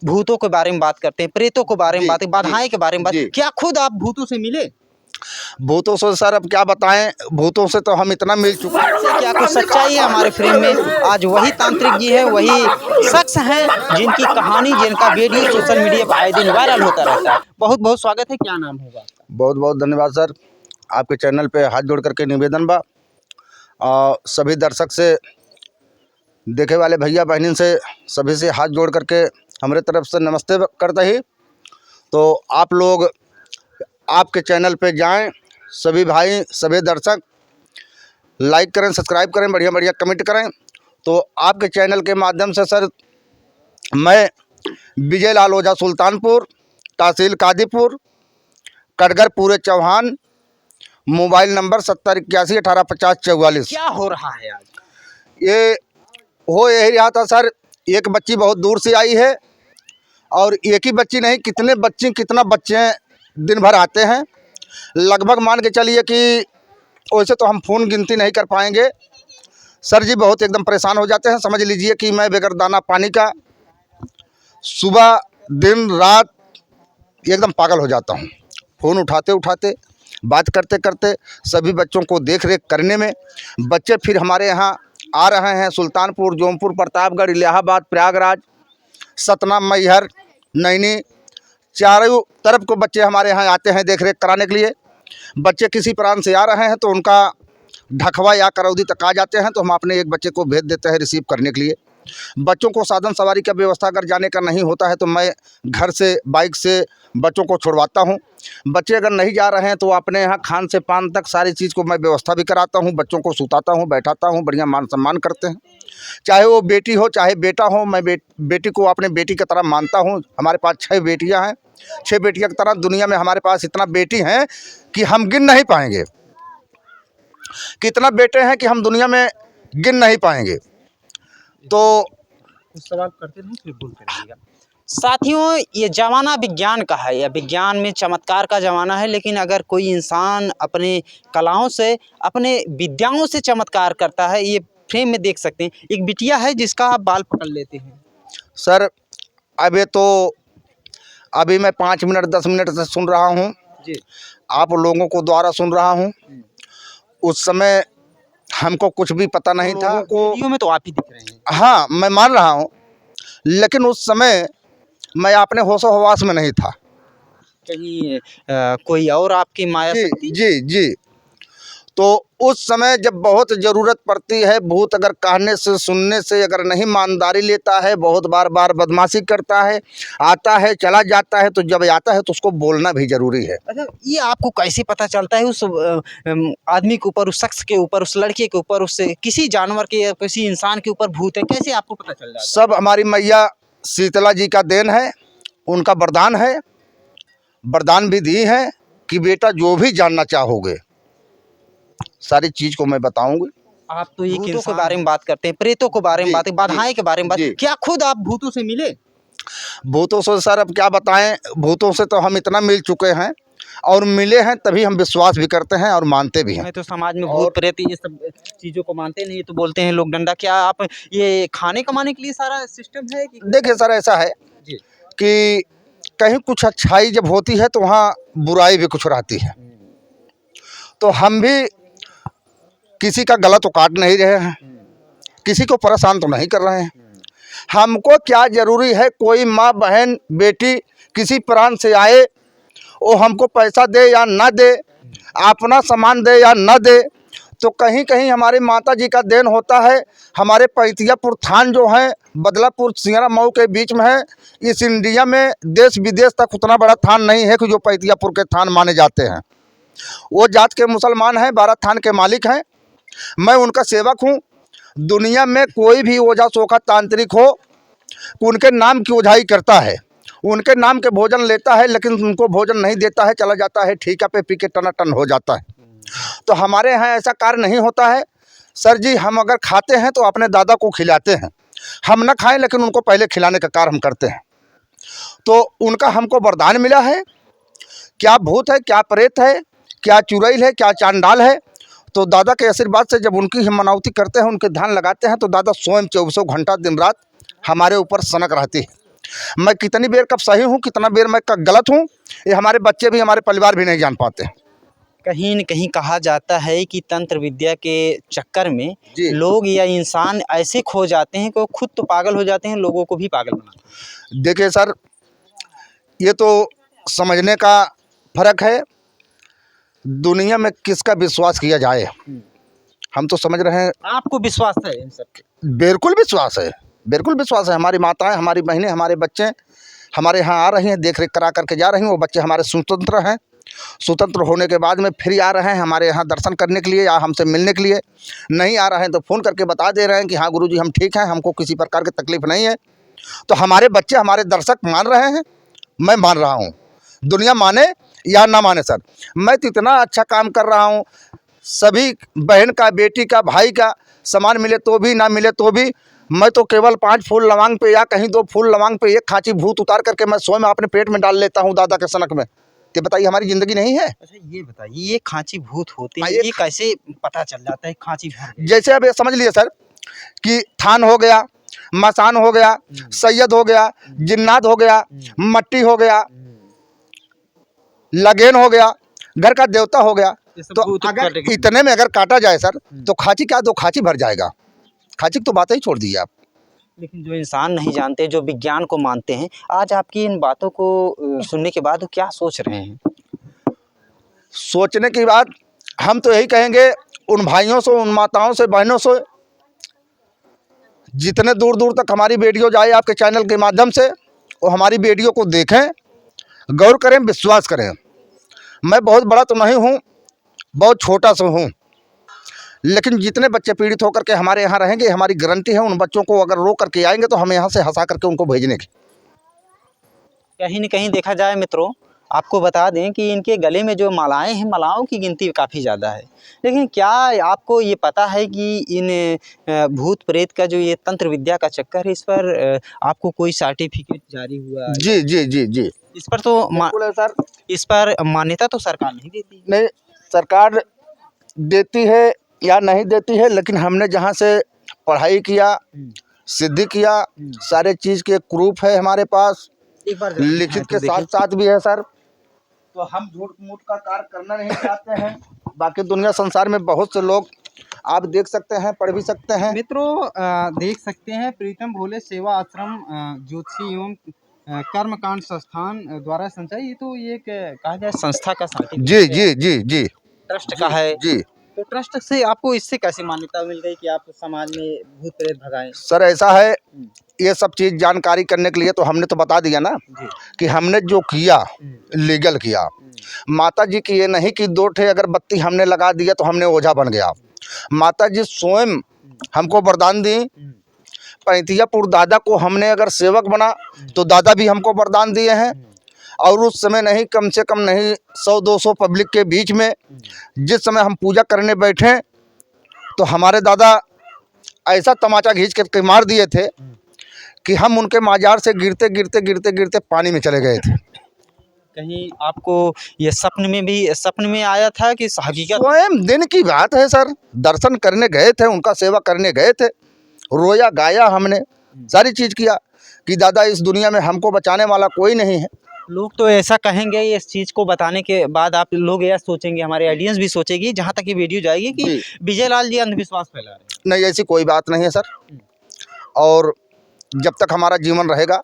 भूतों के बारे में बात करते हैं, प्रेतों के बारे में बातें, बाधाएं के बारे में बात। क्या खुद आप भूतों से मिले? भूतों से सर अब क्या बताएं, भूतों से तो हम इतना मिल चुके हैं। क्या कुछ सच्चाई है हमारे फ्रेम में? आज वही तांत्रिक जी है, वही शख्स हैं जिनकी कहानी, जिनका वीडियो सोशल मीडिया पर आए दिन वायरल होता रहता है। बहुत बहुत स्वागत है। क्या नाम होगा आपका? बहुत बहुत धन्यवाद सर, आपके चैनल पे हाथ जोड़ करके निवेदन बा, सभी दर्शक से, देखे वाले भैया बहनिन से, सभी से हाथ जोड़ करके हमारे तरफ से नमस्ते करते ही। तो आप लोग आपके चैनल पे जाएं, सभी भाई सभी दर्शक लाइक करें, सब्सक्राइब करें, बढ़िया बढ़िया कमेंट करें। तो आपके चैनल के माध्यम से सर मैं विजय लाल ओझा, सुल्तानपुर, तहसील कादीपुर, कटघर पूरे चौहान, मोबाइल नंबर 7081185044। क्या हो रहा है आज? ये हो यही रहा था सर, एक बच्ची बहुत दूर से आई है, और एक ही बच्ची नहीं, कितना बच्चे दिन भर आते हैं। लगभग मान के चलिए कि वैसे तो हम फ़ोन गिनती नहीं कर पाएंगे सर जी, बहुत एकदम परेशान हो जाते हैं। समझ लीजिए कि मैं बगैर दाना पानी का सुबह दिन रात एकदम पागल हो जाता हूँ। फ़ोन उठाते उठाते, बात करते करते, सभी बच्चों को देख रेख करने में, बच्चे फिर हमारे यहाँ आ रहे हैं। सुल्तानपुर, जौनपुर, प्रतापगढ़, इलाहाबाद, प्रयागराज, सतना, मैहर, नैनी, चारों तरफ को बच्चे हमारे यहाँ आते हैं देख रेख कराने के लिए। बच्चे किसी प्रांत से आ रहे हैं तो उनका ढकवा या करौदी तक आ जाते हैं, तो हम अपने एक बच्चे को भेज देते हैं रिसीव करने के लिए। बच्चों को साधन सवारी का व्यवस्था अगर जाने का नहीं होता है तो मैं घर से बाइक से बच्चों को छुड़वाता हूँ। बच्चे अगर नहीं जा रहे हैं तो अपने यहाँ खान से पान तक सारी चीज़ को मैं व्यवस्था भी कराता हूँ। बच्चों को सुताता हूँ, बैठाता हूँ, बढ़िया मान सम्मान करते हैं। चाहे वो बेटी हो चाहे बेटा हो, मैं बेटी को अपने बेटी की तरह मानता हूँ। हमारे पास 6 बेटियाँ हैं, 6 बेटियों की तरह दुनिया में हमारे पास इतना बेटी हैं कि हम गिन नहीं पाएंगे, कितना बेटे हैं कि हम दुनिया में गिन नहीं पाएंगे। तो सवाल करते नहीं, फिर भूल करिएगा। साथियों, ये ज़माना विज्ञान का है, या विज्ञान में चमत्कार का ज़माना है। लेकिन अगर कोई इंसान अपने कलाओं से, अपने विद्याओं से चमत्कार करता है, ये फ्रेम में देख सकते हैं। एक बिटिया है जिसका आप बाल पकड़ लेते हैं सर, अभी मैं 5 मिनट 10 मिनट से सुन रहा हूँ जी, आप लोगों को द्वारा सुन रहा हूँ। उस समय हमको कुछ भी पता नहीं था। वीडियो में तो आप ही दिख रहे हैं। हाँ, मैं मान रहा हूँ, लेकिन उस समय मैं अपने होशो हवास में नहीं था। कहीं कोई और आपकी माया जी शक्ति? जी जी। तो उस समय जब बहुत ज़रूरत पड़ती है, भूत अगर कहने से सुनने से अगर नहीं ईमानदारी लेता है, बहुत बार बदमाशी करता है, आता है चला जाता है, तो जब आता है तो उसको बोलना भी ज़रूरी है। अच्छा, ये आपको कैसे पता चलता है उस आदमी के ऊपर, उस शख्स के ऊपर, उस लड़के के ऊपर, उससे किसी जानवर के या किसी इंसान के ऊपर भूत है? कैसे आपको पता चल जाता है? सब हमारी मैया शीतला जी का देन है, उनका वरदान है। वरदान भी दी है कि बेटा जो भी जानना चाहोगे सारी चीज़ को मैं बताऊंगी। आप तो एक भूतों के बारे में बात करते हैं, प्रेतों के बारे में बातें, बाधाएं के बारे में बात। क्या खुद आप भूतों से मिले? भूतों से सर अब क्या बताएं, भूतों से तो हम इतना मिल चुके हैं और मिले हैं, तभी हम विश्वास भी करते हैं और मानते भी हैं। तो समाज में भूत प्रेत ये सब चीज़ों को मानते नहीं, तो बोलते हैं लोग डंडा। क्या आप ये खाने कमाने के लिए सारा सिस्टम है कि? देखिए सर, ऐसा है जी, कि कहीं कुछ अच्छाई जब होती है तो वहाँ बुराई भी कुछ रहती है। तो हम भी किसी का गला तो काट नहीं रहे हैं, किसी को परेशान तो नहीं कर रहे हैं। हमको क्या ज़रूरी है, कोई माँ बहन बेटी किसी प्रांत से आए, वो हमको पैसा दे या ना दे, अपना सामान दे या ना दे, तो कहीं कहीं हमारी माता जी का देन होता है। हमारे पैतियापुर थान जो है बदलापुर सिंगरा मऊ के बीच में है। इस इंडिया में देश विदेश तक उतना बड़ा थान नहीं है कि जो पैतियापुर के थान माने जाते हैं। वो जात के मुसलमान हैं, 12 थान के मालिक हैं, मैं उनका सेवक हूँ। दुनिया में कोई भी ओझा सोखा तांत्रिक हो, उनके नाम की ओझाई करता है, उनके नाम के भोजन लेता है, लेकिन उनको भोजन नहीं देता है, चला जाता है ठीका पे पी के टनाटन हो जाता है। तो हमारे यहाँ ऐसा कार्य नहीं होता है सर जी। हम अगर खाते हैं तो अपने दादा को खिलाते हैं, हम ना खाएं लेकिन उनको पहले खिलाने का कार्य हम करते हैं। तो उनका हमको वरदान मिला है। क्या भूत है, क्या प्रेत है, क्या चुड़ैल है, क्या चांडाल है, तो दादा के आशीर्वाद से जब उनकी हम मनौती करते हैं, उनके ध्यान लगाते हैं, तो दादा स्वयं 24 घंटा दिन रात हमारे ऊपर सनक रहती है। मैं कितनी देर कब सही हूँ, कितना देर मैं कब गलत हूँ, ये हमारे बच्चे भी, हमारे परिवार भी नहीं जान पाते। कहीं न कहीं कहा जाता है कि तंत्र विद्या के चक्कर में जी। लोग या इंसान ऐसे खो जाते हैं कि वो खुद तो पागल हो जाते हैं, लोगों को भी पागल बनाते हैं। देखिए सर, ये तो समझने का फ़र्क है, दुनिया में किसका विश्वास किया जाए। हम तो समझ रहे हैं, आपको विश्वास है इन सब पे? बिल्कुल विश्वास है, बिल्कुल विश्वास है। हमारी माताएं, हमारी बहनें, हमारे बच्चे हमारे यहाँ आ रही हैं, देख रेख करा करके जा रही हैं। वो बच्चे हमारे स्वतंत्र हैं, स्वतंत्र होने के बाद में फिर आ रहे हैं हमारे यहाँ दर्शन करने के लिए या हमसे मिलने के लिए। नहीं आ रहे हैं तो फ़ोन करके बता दे रहे हैं कि हाँ गुरुजी हम ठीक हैं, हमको किसी प्रकार की तकलीफ़ नहीं है। तो हमारे बच्चे, हमारे दर्शक मान रहे हैं, मैं मान रहा हूँ। दुनिया माने या ना माने सर, मैं तो इतना अच्छा काम कर रहा हूँ। सभी बहन का, बेटी का, भाई का सामान मिले तो भी, ना मिले तो भी, मैं तो केवल 5 फूल लौंग पे या कहीं 2 फूल लौंग पे 1 खाँची भूत उतार करके मैं स्वयं अपने पेट में डाल लेता हूँ दादा के सनक में। तो बताइए हमारी ज़िंदगी नहीं है? अच्छा ये बताइए, ये खाँची भूत होते हैं, ये ये कैसे पता चल जाता है खाँची भर गई? जैसे अब ये समझ लिए सर कि थान हो गया, मसान हो गया, सैयद हो गया, जिन्नात हो गया, मट्टी हो गया, लगेन हो गया, घर का देवता हो गया। ये सब तो भूत अगर काटेंगे। इतने में अगर काटा जाए सर, तो खाँची क्या 2 खाँची भर जाएगा। खाँची की तो बात ही छोड़ दीजिए आप। लेकिन जो इंसान नहीं जानते, जो विज्ञान को मानते हैं, आज आपकी इन बातों को सुनने के बाद वो क्या सोच रहे हैं? सोचने की बात हम तो यही कहेंगे उन भाइयों से, उन माताओं से, बहनों से, जितने दूर दूर तक हमारी वीडियो जाए आपके चैनल के माध्यम से, वो हमारी वीडियो को देखें, गौर करें, विश्वास करें। मैं बहुत बड़ा तो नहीं हूँ, बहुत छोटा सा हूँ, लेकिन जितने बच्चे पीड़ित होकर के हमारे यहाँ रहेंगे, हमारी गारंटी है उन बच्चों को अगर रो करके आएंगे तो हम यहाँ से हंसा करके उनको भेजने की। कहीं न कहीं देखा जाए मित्रों, आपको बता दें कि इनके गले में जो मालाएँ हैं, मालाओं की गिनती काफ़ी ज़्यादा है। लेकिन क्या आपको ये पता है कि इन भूत प्रेत का जो ये तंत्र विद्या का चक्कर है, इस पर आपको कोई सर्टिफ़िकेट जारी हुआ? जी जी जी जी, इस पर तो बिल्कुल है सर। इस पर मान्यता तो सरकार नहीं देती। नहीं, सरकार देती है या नहीं देती है, लेकिन हमने जहाँ से पढ़ाई किया, सिद्धि किया, सारे चीज़ के प्रूफ है हमारे पास, एक बार लिखित तो के देखिए। साथ साथ भी है सर। तो हम झूठ मूठ का कार्य करना नहीं चाहते हैं। बाकी दुनिया संसार में बहुत से लोग आप देख सकते हैं, पढ़ भी सकते हैं। मित्रों देख सकते हैं प्रीतम भोले सेवा आश्रम ज्योतिषी एवं कर्मकांड संस्थान द्वारा संचालित। ये तो ये एक कहा जाए संस्था का सर्टिफिकेट जी जी जी जी, ट्रस्ट का है। जी तो ट्रस्ट से आपको इससे कैसे मान्यता मिल गई कि आप समाज में भूत प्रेत भगाएं? सर, ऐसा है, ये सब चीज़ जानकारी करने के लिए तो हमने तो बता दिया ना जी। कि हमने जो किया लीगल किया। माता जी की ये नहीं कि 2 ठे अगरबत्ती हमने लगा दिया तो हमने ओझा बन गया। माता जी स्वयं हमको वरदान दी। पैंतियापुर दादा को हमने अगर सेवक बना तो दादा भी हमको वरदान दिए हैं। और उस समय नहीं, कम से कम नहीं 100-200 पब्लिक के बीच में जिस समय हम पूजा करने बैठे तो हमारे दादा ऐसा तमाचा खींच के मार दिए थे कि हम उनके माजार से गिरते गिरते गिरते गिरते पानी में चले गए थे। कहीं आपको ये सपन में आया था कि हकीकत? स्वयं दिन की बात है सर, दर्शन करने गए थे, उनका सेवा करने गए थे, रोया गाया हमने, सारी चीज़ किया कि दादा इस दुनिया में हमको बचाने वाला कोई नहीं है। लोग तो ऐसा कहेंगे, इस चीज़ को बताने के बाद आप लोग यह सोचेंगे, हमारे ऑडियंस भी सोचेगी जहाँ तक ये वीडियो जाएगी कि जी। विजय लाल जी अंधविश्वास फैला रहे हैं। नहीं, ऐसी कोई बात नहीं है सर। और जब तक हमारा जीवन रहेगा,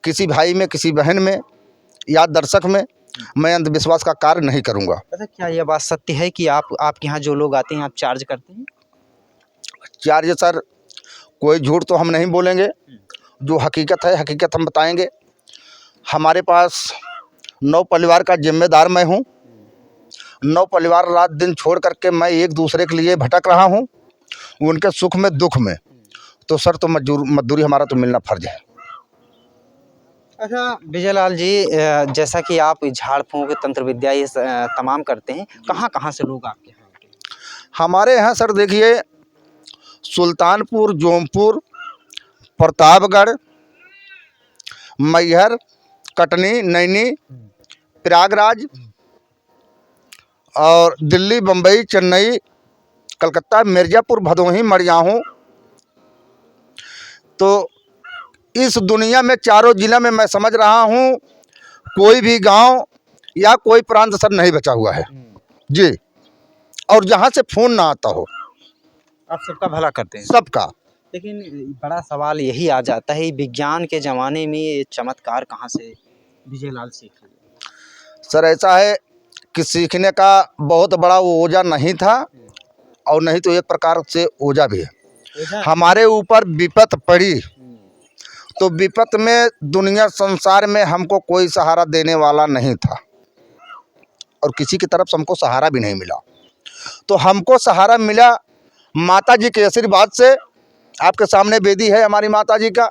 किसी भाई में, किसी बहन में या दर्शक में मैं अंधविश्वास का कार्य नहीं करूँगा। अच्छा, क्या यह बात सत्य है कि आपके यहाँ जो लोग आते हैं आप चार्ज करते हैं? चार्ज सर, कोई झूठ तो हम नहीं बोलेंगे, जो हकीकत है हकीकत हम बताएंगे। हमारे पास 9 परिवार का जिम्मेदार मैं हूँ। 9 परिवार रात दिन छोड़ करके मैं एक दूसरे के लिए भटक रहा हूँ, उनके सुख में दुख में। तो सर, तो मजदूरी हमारा तो मिलना फर्ज है। अच्छा विजय लाल जी, जैसा कि आप झाड़ फूँक तंत्र विद्या ये तमाम करते हैं, कहाँ से लोग आपके यहाँ आते हैं? हमारे यहाँ सर देखिए, सुल्तानपुर, जौनपुर, प्रतापगढ़, मैहर, कटनी, नैनी, प्रयागराज और दिल्ली, बम्बई, चेन्नई, कलकत्ता, मिर्ज़ापुर, भदोही, मड़ियाहू, तो इस दुनिया में चारों जिला में मैं समझ रहा हूँ कोई भी गांव या कोई प्रांत सर नहीं बचा हुआ है जी। और जहाँ से फोन ना आता हो, आप सबका भला करते हैं। सबका। लेकिन बड़ा सवाल यही आ जाता है, विज्ञान के ज़माने में ये चमत्कार कहाँ से विजय लाल सीख लिए? सर ऐसा है कि सीखने का बहुत बड़ा वो ओझा नहीं था, और नहीं तो एक प्रकार से ओझा भी है। हमारे ऊपर विपत पड़ी तो विपत में दुनिया संसार में हमको कोई सहारा देने वाला नहीं था, और किसी की तरफ से हमको सहारा भी नहीं मिला। तो हमको सहारा मिला माता जी के आशीर्वाद से। आपके सामने वेदी है हमारी माता जी का,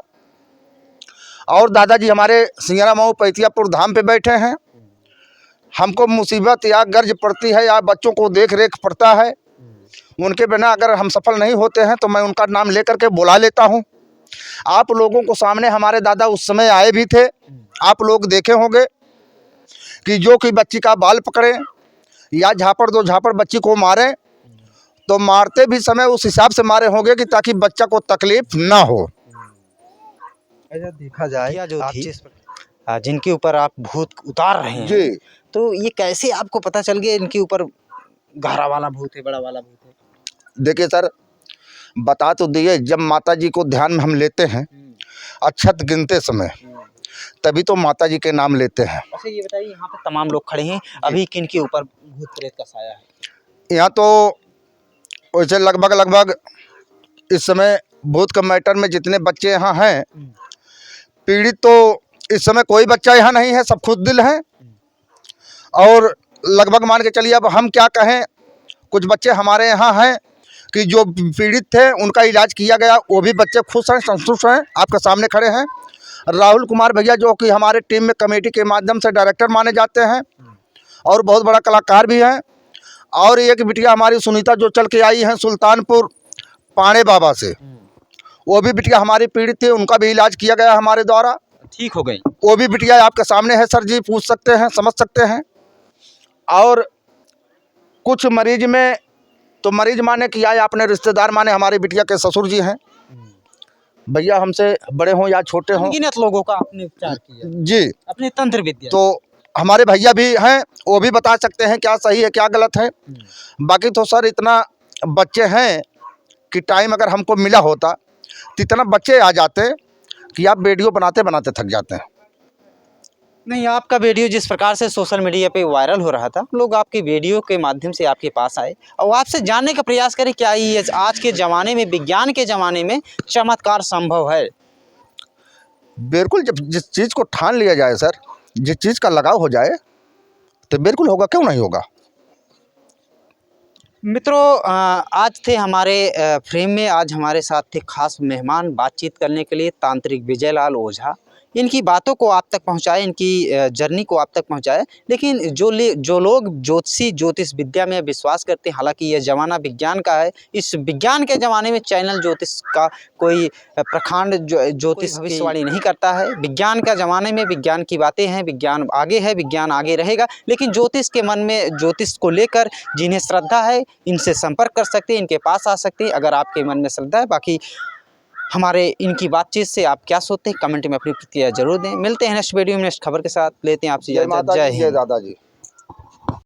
और दादाजी हमारे सिंगरा मऊ पैतियापुर धाम पे बैठे हैं। हमको मुसीबत या गर्ज पड़ती है या बच्चों को देख रेख पड़ता है, उनके बिना अगर हम सफल नहीं होते हैं तो मैं उनका नाम लेकर के बुला लेता हूं। आप लोगों को सामने हमारे दादा उस समय आए भी थे, आप लोग देखे होंगे कि जो कि बच्ची का बाल पकड़े या झापड़ दो झापड़ बच्ची को मारे, तो मारते भी समय उस हिसाब से मारे होंगे कि ताकि बच्चा को तकलीफ ना हो। ऐसा देखा जाए जो थी जिनके ऊपर आप भूत उतार रहे हैं जी, तो ये कैसे आपको पता चल गया इनके ऊपर गहरा वाला भूत है, बड़ा वाला भूत है? देखिए सर, बता तो दिए, जब माता जी को ध्यान में हम लेते हैं अक्षत गिनते समय, तभी तो माता जी के नाम लेते हैं। अच्छा ये बताइए, यहाँ पे तमाम लोग खड़े हैं, अभी किन के ऊपर भूत प्रेत का साया है? यहाँ तो वैसे लगभग इस समय भूत के मैटर में जितने बच्चे यहाँ हैं पीड़ित, तो इस समय कोई बच्चा यहाँ नहीं है, सब खुद दिल हैं। और लगभग मान के चलिए, अब हम क्या कहें, कुछ बच्चे हमारे यहाँ हैं कि जो पीड़ित थे उनका इलाज किया गया, वो भी बच्चे खुश हैं, संतुष्ट हैं, आपके सामने खड़े हैं। राहुल कुमार भैया जो कि हमारे टीम में कमेटी के माध्यम से डायरेक्टर माने जाते हैं और बहुत बड़ा कलाकार भी हैं। और एक बिटिया हमारी सुनीता जो चल के आई हैं सुल्तानपुर पाणे बाबा से, वो भी बिटिया हमारी पीड़ित थी, उनका भी इलाज किया गया हमारे द्वारा, ठीक हो गई। वो भी बिटिया आपके सामने है सर जी, पूछ सकते हैं, समझ सकते हैं। और कुछ मरीज में तो मरीज माने कि आए अपने रिश्तेदार माने हमारी बिटिया के ससुर जी हैं, भैया हमसे बड़े हों या छोटे हों, अनगिनत लोगों का आपने उपचार किया जी, अपने तंत्र विद्या। तो हमारे भैया भी हैं, वो भी बता सकते हैं क्या सही है क्या गलत है। बाकी तो सर इतना बच्चे हैं कि टाइम अगर हमको मिला होता तो इतना बच्चे आ जाते कि आप वीडियो बनाते बनाते थक जाते हैं। नहीं, आपका वीडियो जिस प्रकार से सोशल मीडिया पे वायरल हो रहा था, लोग आपके वीडियो के माध्यम से आपके पास आए और आपसे जानने का प्रयास करें क्या ये आज के ज़माने में, विज्ञान के ज़माने में चमत्कार संभव है? बिल्कुल, जब जिस चीज़ को ठान लिया जाए सर, जिस चीज़ का लगाव हो जाए तो बिल्कुल होगा, क्यों नहीं होगा। मित्रों, आज थे हमारे फ्रेम में, आज हमारे साथ थे खास मेहमान बातचीत करने के लिए, तांत्रिक विजय लाल ओझा। इनकी बातों को आप तक पहुंचाए, इनकी जर्नी को आप तक पहुंचाए। लेकिन जो लोग ज्योतिष विद्या में विश्वास करते हैं, हालांकि यह ज़माना विज्ञान का है, इस विज्ञान के ज़माने में चैनल ज्योतिष का कोई प्रखंड ज्योतिष भविष्यवाणी नहीं करता है। विज्ञान का ज़माने में विज्ञान की बातें हैं, विज्ञान आगे है, विज्ञान आगे रहेगा। लेकिन ज्योतिष के मन में, ज्योतिष को लेकर जिन्हें श्रद्धा है, इनसे संपर्क कर सकते हैं, इनके पास आ सकते हैं अगर आपके मन में श्रद्धा है। बाकी हमारे इनकी बातचीत से आप क्या सोचते हैं, कमेंट में अपनी प्रतिक्रिया जरूर दें। मिलते हैं नेक्स्ट वीडियो में नेक्स्ट खबर के साथ, लेते हैं आपसे इजाज़त। जय हिंद। दादाजी।